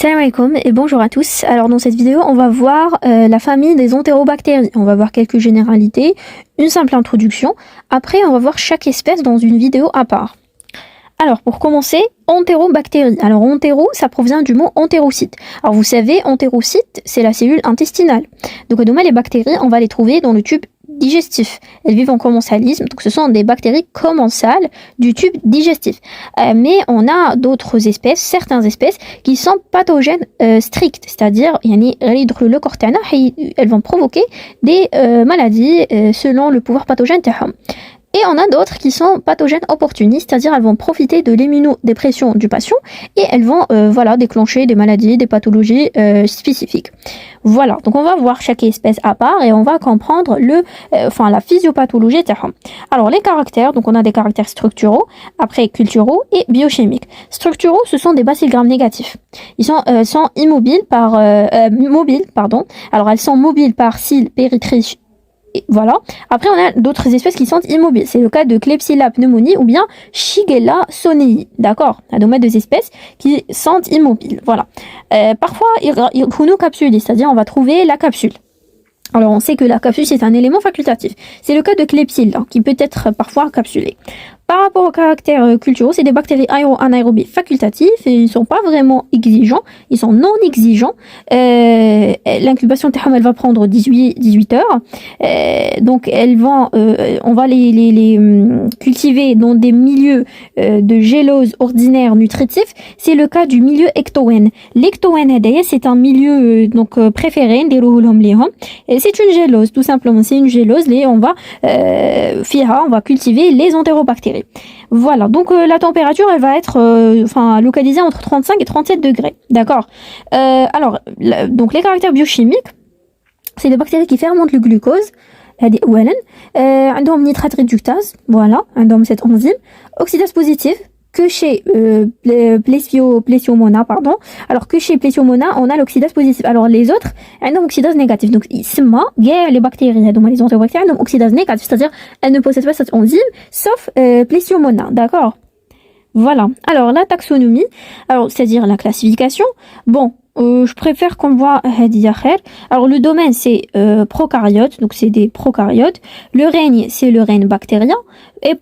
Salam alaikum et bonjour à tous. Alors dans cette vidéo, on va voir la famille des entérobactéries. On va voir quelques généralités, une simple introduction. Après, on va voir chaque espèce dans une vidéo à part. Alors pour commencer, entérobactéries. Alors entéro, ça provient du mot entérocyte. Alors vous savez, entérocyte, c'est la cellule intestinale. Donc les bactéries, on va les trouver dans le tube digestif. Elles vivent en commensalisme, donc ce sont des bactéries commensales du tube digestif. Mais on a d'autres espèces, certaines espèces, qui sont pathogènes strictes, c'est-à-dire elles vont provoquer des maladies selon le pouvoir pathogène. Et on a d'autres qui sont pathogènes opportunistes, c'est-à-dire elles vont profiter de l'immunodépression du patient et elles vont déclencher des maladies, des pathologies spécifiques. Voilà, donc on va voir chaque espèce à part et on va comprendre la physiopathologie. Alors les caractères, donc on a des caractères structuraux, après culturaux et biochimiques. Structuraux, ce sont des bacilles grammes négatifs. Ils sont mobiles. Alors elles sont mobiles par cils péritris. Et voilà. Après, on a d'autres espèces qui sont immobiles. C'est le cas de Klebsiella pneumoniae ou bien Shigella sonii. D'accord. On a deux espèces qui sont immobiles. Voilà. Parfois, ils sont capsulés, c'est-à-dire on va trouver la capsule. Alors, on sait que la capsule, c'est un élément facultatif. C'est le cas de Klebsiella, qui peut être parfois capsulé. Par rapport aux caractères culturaux, c'est des bactéries anaérobies facultatifs et ils ne sont pas vraiment exigeants, ils sont non exigeants. L'incubation elle va prendre 18 heures. Donc on va les cultiver dans des milieux de gélose ordinaire nutritif. C'est le cas du milieu ectoène. L'ectoène, c'est un milieu préféré. C'est une gélose, tout simplement. C'est une gélose. On va cultiver les entérobactéries. Voilà, donc la température, elle va être localisée entre 35 et 37 degrés. D'accord. Donc les caractères biochimiques, c'est des bactéries qui fermentent le glucose. عندهم nitrate réductase, voilà, عندهم cette enzyme. Oxydase positive, que chez Plesiomona, pardon. Alors que chez Plesiomona, on a l'oxydase positive. Alors les autres, elles ont oxydase négative. Donc les bactéries, les entérobactéries, elles ont oxydase négative, c'est-à-dire elles ne possèdent pas cette enzyme, sauf Plesiomona, d'accord. Voilà. Alors la taxonomie, c'est-à-dire la classification. Bon. Je préfère qu'on voit Alors le domaine c'est prokaryotes, donc c'est des prokaryotes. Le règne c'est le règne bactérien et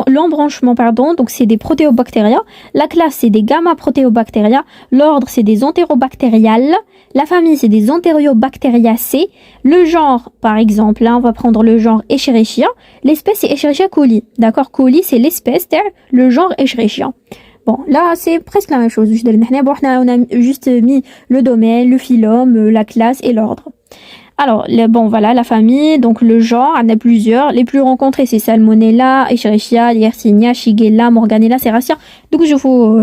l'embranchement donc c'est des protéobactéria. La classe c'est des gamma protéobactéria. L'ordre c'est des entérobactériales. La famille c'est des enterobacteriaceae. Le genre par exemple, là on va prendre le genre Escherichia. L'espèce c'est Escherichia coli. D'accord, coli c'est l'espèce, le genre Escherichia. Bon, là, c'est presque la même chose. On a juste mis le domaine, le phylum, la classe et l'ordre. Alors, voilà, la famille, donc le genre, il y en a plusieurs. Les plus rencontrés, c'est Salmonella, Escherichia, Yersinia, Shigella, Morganella, Serratia. Donc, je vous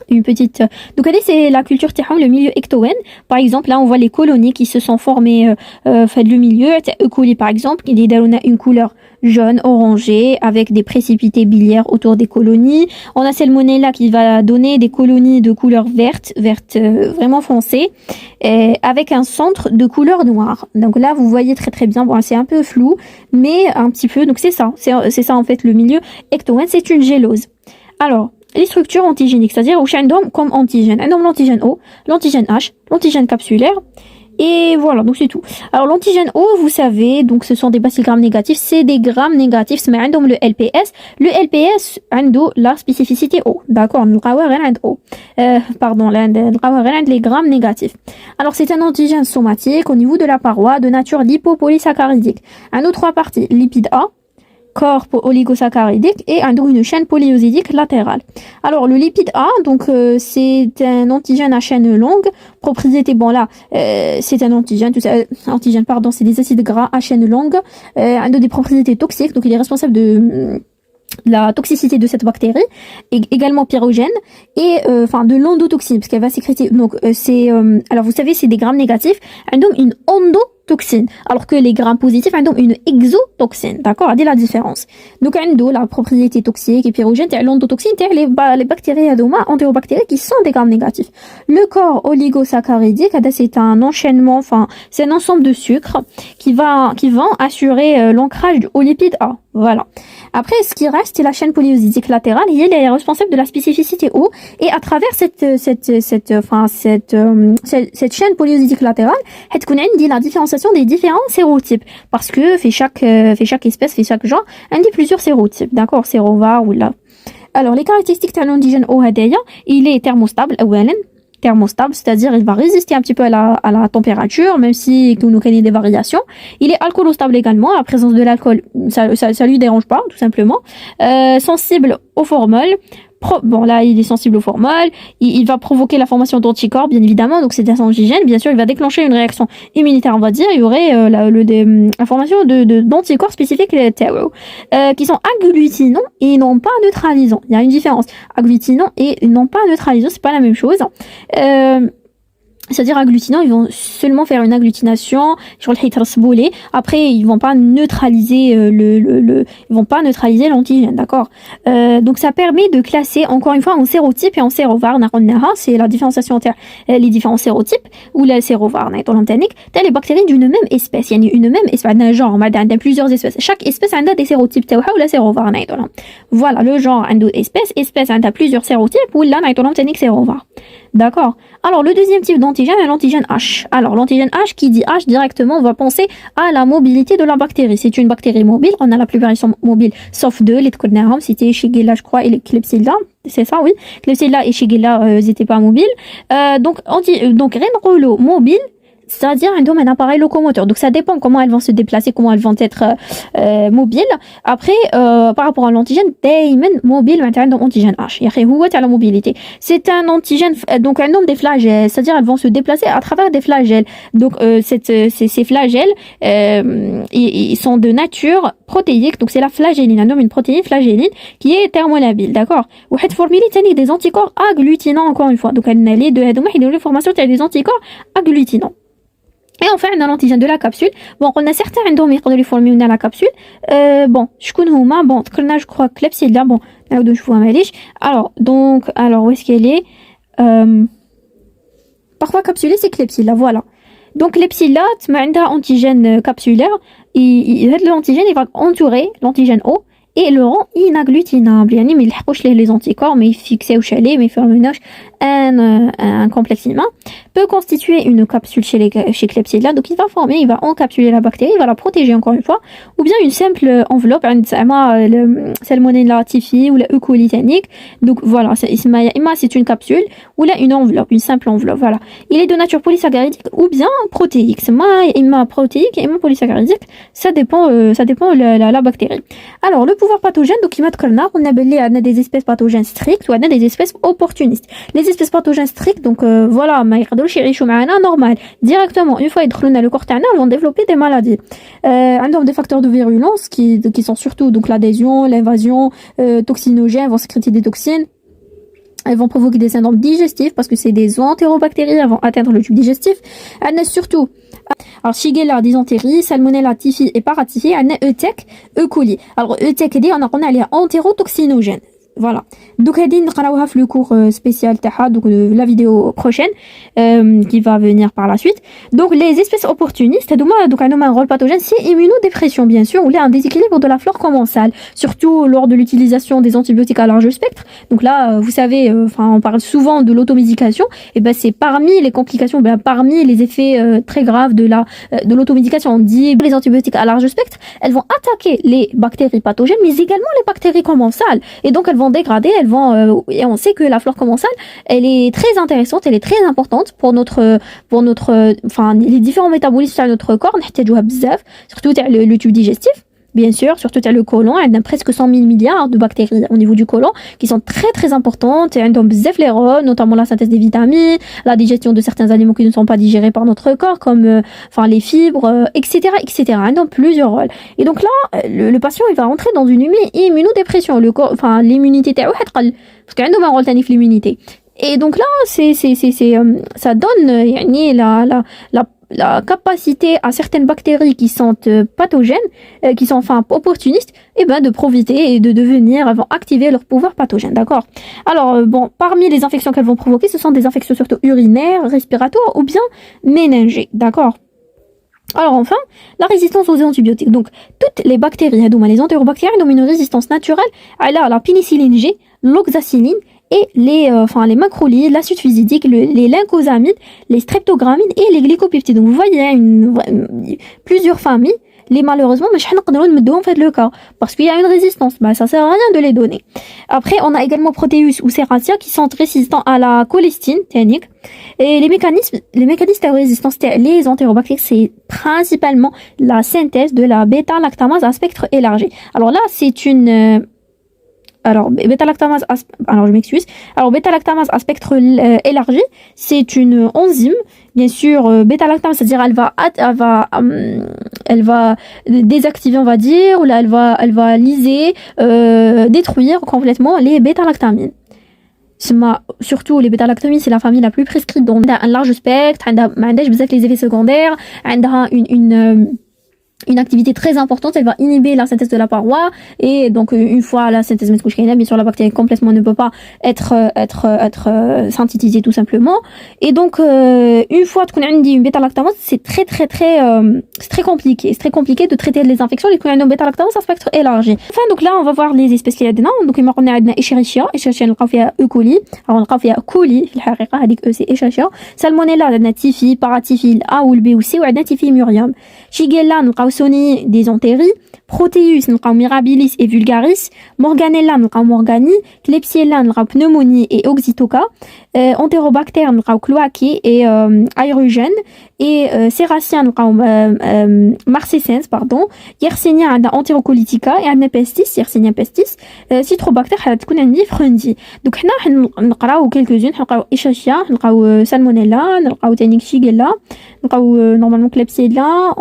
une petite. Donc c'est la culture le milieu ectoène. Par exemple, là on voit les colonies qui se sont formées le milieu. E. coli par exemple, il y a une couleur jaune orangée avec des précipités biliaires autour des colonies. On a Salmonella qui va donner des colonies de couleur verte vraiment foncée, avec un centre de couleur noire. Donc là vous voyez très bien. Bon, c'est un peu flou, mais un petit peu. Donc c'est ça en fait le milieu ectoène. C'est une gélose. Alors les structures antigéniques, c'est-à-dire où comme antigène. L'antigène O, l'antigène H, l'antigène capsulaire. Et voilà, donc c'est tout. Alors l'antigène O, vous savez, donc ce sont des bacilles grammes négatifs, c'est des grammes négatifs, c'est le LPS. Le LPS a la spécificité O, d'accord, les grammes négatifs. Alors c'est un antigène somatique au niveau de la paroi de nature lipopolysaccharidique. Un autre trois parties, lipide A, corps oligosaccharidique et une chaîne polyosidique latérale. Alors le lipide A, donc c'est un antigène à chaîne longue. Propriété, c'est un antigène, c'est des acides gras à chaîne longue, des propriétés toxiques, donc il est responsable de la toxicité de cette bactérie, et également pyrogène et de l'endotoxine parce qu'elle va sécréter. Donc alors vous savez, c'est des grammes négatifs, une endotoxine. toxine, alors que les grammes positifs ont une exotoxine, d'accord, c'est la différence. Donc on a la propriété toxique et pyrogène, l'endotoxine, les bactéries entérobactériques qui sont des grammes négatifs. Le corps oligosaccharidique, c'est un enchaînement, enfin c'est un ensemble de sucres qui va assurer l'ancrage au lipide A. Voilà. Après, ce qui reste, c'est la chaîne polyosidique latérale. Elle est responsable de la spécificité O. Et à travers cette chaîne polyosidique latérale, on a la différenciation des différents sérotypes. Parce que chaque espèce, chaque genre, on a plusieurs sérotypes. D'accord? Sérovar ou là. Alors, les caractéristiques de l'antigène O hadaya, il est thermostable, thermostable, c'est-à-dire il va résister un petit peu à la température, même si nous avons des variations. Il est alcoolostable également, la présence de l'alcool, ça lui dérange pas, tout simplement. Sensible aux formol. Bon, là, il est sensible aux formol. Il va provoquer la formation d'anticorps, bien évidemment. Donc, c'est des antigènes. Bien sûr, il va déclencher une réaction immunitaire, on va dire. Il y aurait la formation d'anticorps spécifiques qui sont agglutinants et non pas neutralisants. Il y a une différence. Agglutinants et non pas neutralisants, c'est pas la même chose. C'est-à-dire agglutinants, ils vont seulement faire une agglutination sur le hydrasbolé. Après, ils vont pas neutraliser ils vont pas neutraliser l'antigène, d'accord. Donc ça permet de classer encore une fois en sérotype et en sérovar. C'est la différenciation entre les différents sérotypes ou la sérovar dans l'antanique. T'as les bactéries d'une même espèce. Il y a une même espèce, un genre, il y a plusieurs espèces. Chaque espèce a des sérotypes ou la sérovar. Voilà, le genre a deux espèces a plusieurs sérotypes ou là dans l'antanique sérovar. D'accord. Alors, le deuxième type d'antigène est l'antigène H. Alors, l'antigène H, qui dit H directement, on va penser à la mobilité de la bactérie. C'est une bactérie mobile. On a la plupart, ils sont mobiles, sauf deux, les Tkodnahum, c'était Shigella, je crois, et les Klebsiella. C'est ça, oui. Klebsiella et Shigella, ils n'étaient pas mobiles. Donc, Renrolo mobile, c'est-à-dire un appareil locomoteur. Donc ça dépend comment elles vont se déplacer, comment elles vont être mobiles. Après, par rapport à l'antigène, dayman mobile, maintenant antigène H. Il y a la mobilité. C'est un antigène, donc un nombre des flagelles, c'est-à-dire elles vont se déplacer à travers des flagelles. Donc ces flagelles, ils sont de nature protéique. Donc c'est la flagelline, un nombre, une protéine flagelline qui est thermolabile, d'accord. Ou cette formule des anticorps agglutinants encore une fois. Donc elle les deux, les formations des anticorps agglutinants. Et enfin, on a l'antigène de la capsule. Bon, on a certains endomères de les former dans la capsule. Bon, je crois Klebsiella. Bon, je vois malish. Alors, où est-ce qu'elle est? Parfois capsulée, c'est Klebsiella, voilà. Donc, Klebsiella, tu as un antigène capsulaire. L'antigène, il va entourer l'antigène O. Et le rend inaglutinable. يعني ما يلحقوش les anticorps, mais fixé au chalet, mais faire un complexe humain peut constituer une capsule chez Klebsiella. Donc il va encapsuler la bactérie, il va la protéger encore une fois, ou bien une simple enveloppe, salmonella typhi ou la E. coli tannique. Donc voilà, c'est une capsule ou là une enveloppe, une simple enveloppe. Voilà, il est de nature polysaccharidique ou bien protéique. C'est protéique et polysaccharidique, ça dépend la bactérie. Alors le pouvoir pathogène, donc on a des espèces pathogènes strictes ou on a des espèces opportunistes. Les espèces pathogènes strictes, donc voilà, normal. Directement, une fois qu'ils dans le corps, ils vont développer des maladies. Des facteurs de virulence qui sont surtout donc l'adhésion, l'invasion, toxinogènes, vont sécréter des toxines. Elles vont provoquer des syndromes digestifs parce que c'est des entérobactéries, elles vont atteindre le tube digestif. Elles naissent surtout. Alors, Shigella, dysenterie, Salmonella typhi et paratyphi, elles naissent E-tech, E. coli. Alors, E-tech, on a les entérotoxinogènes. Voilà. Donc, le cours spécial donc la vidéo prochaine qui va venir par la suite. Donc, les espèces opportunistes, donc un rôle pathogène, c'est immunodépression, bien sûr, où il y a un déséquilibre de la flore commensale, surtout lors de l'utilisation des antibiotiques à large spectre. Donc là, vous savez, on parle souvent de l'automédication, et ben c'est parmi les complications, parmi les effets très graves de l'automédication. On dit les antibiotiques à large spectre, elles vont attaquer les bactéries pathogènes, mais également les bactéries commensales, et donc elles vont dégrader, et on sait que la flore commensale, elle est très intéressante, elle est très importante pour les différents métabolismes de notre corps, surtout le tube digestif. Bien sûr, surtout le côlon, elle a presque 100 000 milliards de bactéries au niveau du côlon qui sont très très importantes, notamment la synthèse des vitamines, la digestion de certains aliments qui ne sont pas digérés par notre corps, comme les fibres, etc. Elle a plusieurs rôles. Et donc là, le patient il va rentrer dans une immunodépression, l'immunité parce qu'il y a un rôle tanif l'immunité. Et donc là, ça donne la capacité à certaines bactéries qui sont pathogènes, qui sont enfin opportunistes, et ben de profiter et de devenir, elles vont activer leur pouvoir pathogène, d'accord. Alors bon, parmi les infections qu'elles vont provoquer, ce sont des infections surtout urinaires, respiratoires ou bien méningées, d'accord. Alors enfin, la résistance aux antibiotiques. Donc, toutes les bactéries, les entérobactéries, ont une résistance naturelle à la pénicilline G, l'oxacilline et les macrolides, l'acide fusidique, les lyncosamides, les streptogramines et les glycopeptides. Donc, vous voyez, plusieurs familles. Les malheureusement, mais je ne fait le cas parce qu'il y a une résistance. Bah, ça sert à rien de les donner. Après, on a également Proteus ou Serratia qui sont résistants à la cholestine, technique. Et les mécanismes de résistance, les entérobactéries, c'est principalement la synthèse de la bêta-lactamase à spectre élargi. Alors là, c'est une bêta-lactamase à spectre élargi, c'est une enzyme. Bien sûr, bêta-lactamase, c'est-à-dire elle va désactiver, on va dire, ou là elle va lyser, détruire complètement les bêta-lactamines. Surtout les bêta-lactamines, c'est la famille la plus prescrite, donc un large spectre, les effets secondaires, une activité très importante, elle va inhiber la synthèse de la paroi, et donc une fois la synthèse bien sûr la bactérie complètement ne peut pas être synthétisée tout simplement, et donc une fois qu'on a une bêta-lactamase, c'est très compliqué, de traiter les infections les qu'on a une bêta-lactamase à spectre élargi. Enfin donc là on va voir les espèces qu'il y a dedans. Donc il y a Escherichia نلقاو فيها E. coli, alors نلقاو فيها coli في الحقيقه هذيك E c'est Escherichia. Salmonella عندنا تيفي, paratyphile A ou B ou C, وعندنا تيفي murium. Shigella نلقاو Sony dysenterie, Proteus نلقاو mirabilis et vulgaris, Morganella نلقاو morgani, Klebsiella نلقاو pneumonie et oxytoca, Enterobacter نلقاو cloacae et aérugène, et Serratia نلقاو marcescens pardon, Yersinia عندنا enterocolitica et عندنا pestis, Yersinia pestis, Citrobacter تكون عندي فرندي. دوك حنا نقراو quelques-unes, نلقاو Escherichia, نلقاو Salmonella, نلقاو تاني Shigella, نلقاو normalement Klebsiella,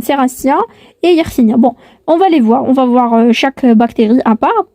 Serratia et Yersinia. Bon, on va les voir, chaque bactérie à part.